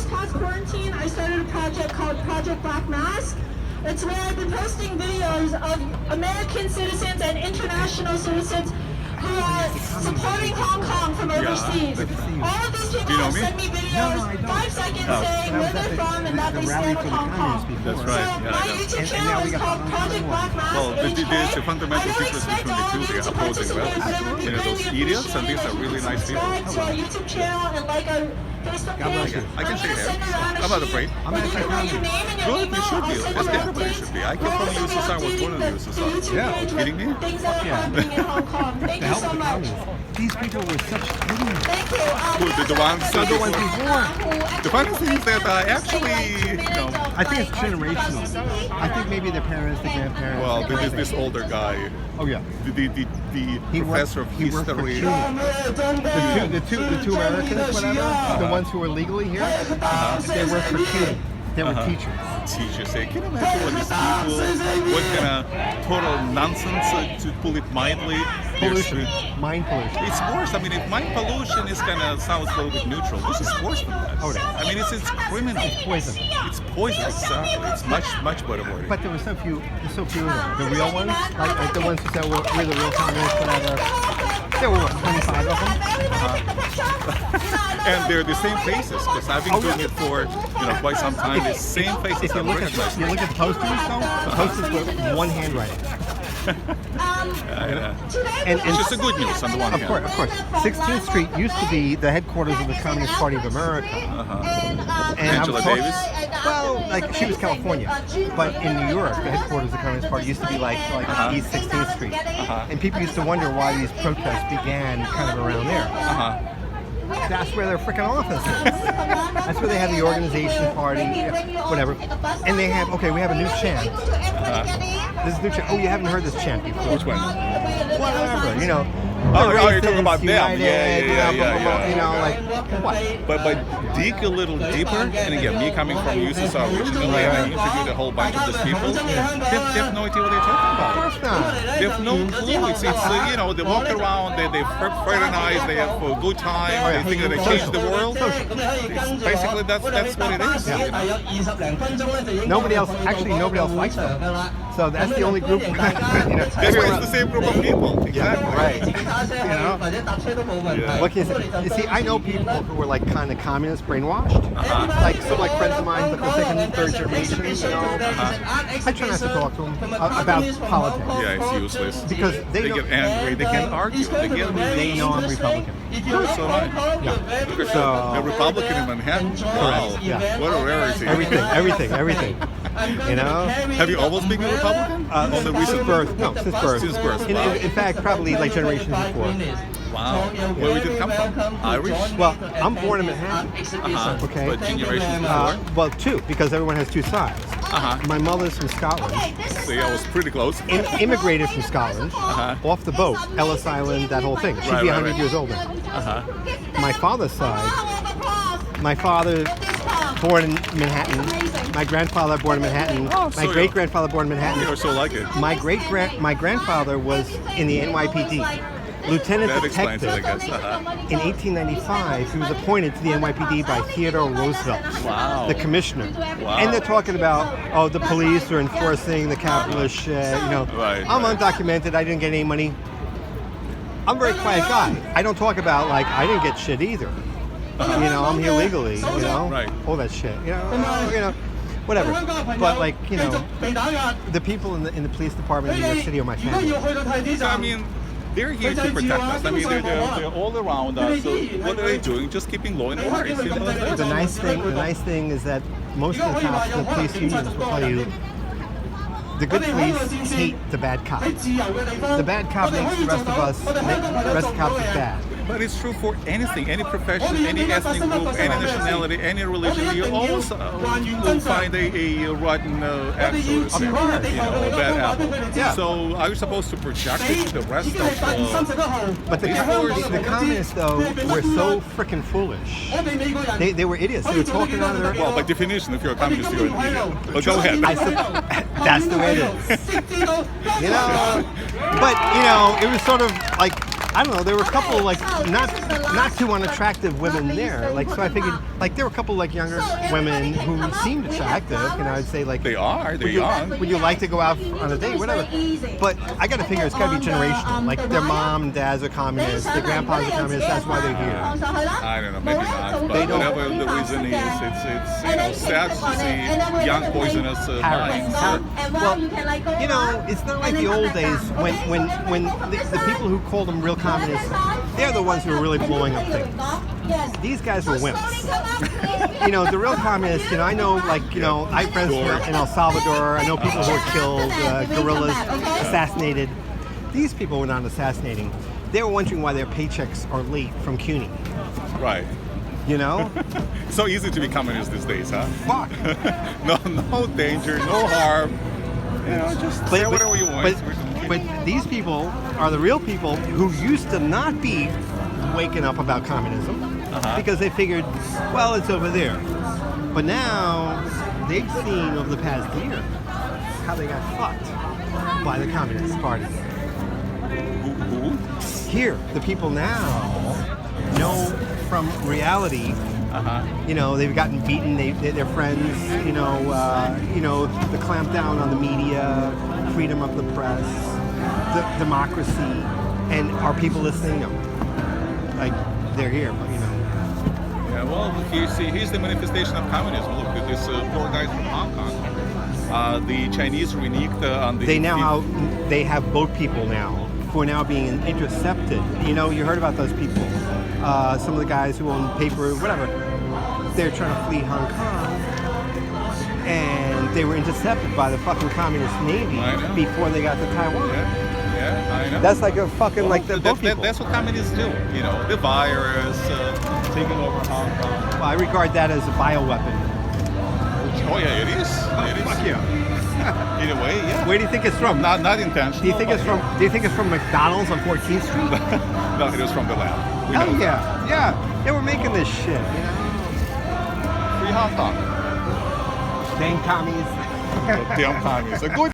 this past quarantine, I started a project called Project Black Mask. It's where I've been posting videos of American citizens and international citizens who are supporting Hong Kong from overseas. All of these people have sent me videos, 5 seconds saying where they're from and that they stand with Hong Kong. That's right. So my YouTube channel is called Project Black Mask. Well, there's a fundamental difference between the two. They are opposing well. You know, those idiots, and these are really nice people. Subscribe to our YouTube channel and like our Facebook page. I can say that. I'm not afraid. I'm going to write your name and your Good, email. you should be. I'll send As you a everybody link should be. I came from the USSR. I was born in the USSR. Yeah. Are you kidding me? Things that are happening in Hong Kong. Thank you so much. These people were such idiots. Thank you. The ones before. The funny thing is that actually, you know, I think it's generational. I think maybe their parents, the grandparents. well, there's this older guy, Oh yeah. the professor of He worked for history. CUNY. The two Americans, whatever, the ones who were legally here, they worked for CUNY. They were teachers. Teachers say, can you imagine what these people, what kind of total nonsense, to pull it mildly? Pollution. Mind pollution. It's worse. I mean, if mind pollution is kind of sounds a little bit neutral, this is worse than that. Oh, yeah. I mean, it's criminal. It's poison. It's poison, exactly. It's much better wording. But there were so few of them. The real ones, like the ones who said we're the real communists, whatever. There were 25 of them. And they're the same faces, because I've been doing it for quite some time. The same faces. If you look at the posters, though, the posters were one handwriting. And it's just a good news on the one hand. Of course. 16th Street used to be the headquarters of the Communist Party of America. And Angela Davis? Well, like she was California, but in New York, the headquarters of the Communist Party used to be like East 16th Street. And people used to wonder why these protests began kind of around there. That's where their freaking office is. That's where they have the organization party, whatever. And they have, we have a new chant. This is a new chant. Oh, you haven't heard this chant before. Which one? Whatever, you know. Oh, you're talking about them. United, Yeah. You know, like, what? But dig a little deeper, and again, me coming from USSR originally, and I interviewed a whole bunch of these people, they have no idea what they're talking about. Of course not. They have no clue. It's they walk around, they fraternize, they have a good time, they think that they change the world. Basically, that's what it is. Nobody else likes them. So that's the only group. That's why it's the same group of people. Exactly. Right. What can you say? You see, I know people who were like kind of communist, brainwashed. Like some friends of mine, but the second and third generation. I try not to talk to them about politics. Yeah, it's useless. Because they get angry. They can't argue. They know I'm Republican. So am Yeah. So a Republican in Manhattan. Wow. Yeah. What a rarity. Everything. You know? Have you always been a Republican? On the recent birth? No, since birth. Since birth. In, Wow. in fact, probably like generations before. Wow. Where did it come from? Irish? Well, I'm born in Manhattan. Okay. But generations before? Well, two, because everyone has two sides. My mother's from Scotland. See, I was pretty close. Immigrated from Scotland, off the boat, Ellis Island, that whole thing. She'd be 100 years old now. My father's side, my father born in Manhattan, my grandfather born in Manhattan, my great-grandfather born in Manhattan. You're so like it. My grandfather was in the NYPD. Lieutenant That explains it, I detective. guess. In 1895, he was appointed to the NYPD by Theodore Roosevelt, Wow. the commissioner. Wow. And they're talking about, the police are enforcing the capitalist shit. Right, I'm right. undocumented. I didn't get any money. I'm a very quiet guy. I don't talk about I didn't get shit either. I'm here legally. Right. All that shit. Whatever. But the people in the police department in New York City are my family. I mean, they're here to protect us. I mean, they're all around us. So what are they doing? Just keeping law and order. It's simple as that. The nice thing is that most of the cops, the police unions will tell you, the good police hate the bad cop. The bad cop makes the rest of us, the rest of the cops is bad. But it's true for anything, any profession, any ethnic group, any nationality, any religion. You always will find a rotten apple, a bad apple. Yeah. So are you supposed to project it to the rest of But the communists, though, were so freaking foolish. They were idiots. They were talking out of their... Well, by definition, if you're a communist, you're an idiot. But go ahead. That's the way it is. But, it was sort of like... I don't know. There were a couple like not too unattractive women there. Like so, I figured like there were a couple like younger women who seemed attractive. I'd say like They're young. Would you like to go out on a date, whatever? But I got to figure it's got to be generational. Like their mom and dads are communists, their grandpas are communists. That's why they're here. I don't know, maybe not. But whatever the reason is, it's sad to see young poisonous minds. Well, it's not like the old days when the people who called them real communists, they're the ones who are really blowing up things. These guys were wimps. The real communists, I know, I have friends in El Salvador. I know people who were killed, guerrillas, assassinated. These people were not assassinating. They were wondering why their paychecks are late from CUNY. Right. So easy to be communist these days, huh? Fuck. No danger, no harm. Just say whatever you want. But these people are the real people who used to not be waking up about communism because they figured, well, it's over there. But now they've seen over the past year how they got fucked by the Communist Party. Who? Here, the people now know from reality. They've gotten beaten. They're friends. The clampdown on the media, freedom of the press, the democracy, and are people listening? No. Like they're here, but Yeah, well, here's the manifestation of communism. Look, this poor guy from Hong Kong. The Chinese reneged on the. They have boat people now who are now being intercepted. You heard about those people. Some of the guys who own paper, whatever, they're trying to flee Hong Kong, and they were intercepted by the fucking communist navy before they got to Taiwan. Yeah, I know. That's like a fucking the boat people. That's what communists do. The virus taking over Hong Kong. Well, I regard that as a bioweapon. Oh yeah, it is. It is. Fuck yeah. In a way, yeah. Where do you think it's from? Not intentional. Do you think it's from McDonald's on 14th Street? No, it was from the lab. Oh yeah. They were making this shit. Free hot dog. Dang commies. Damn commies. A good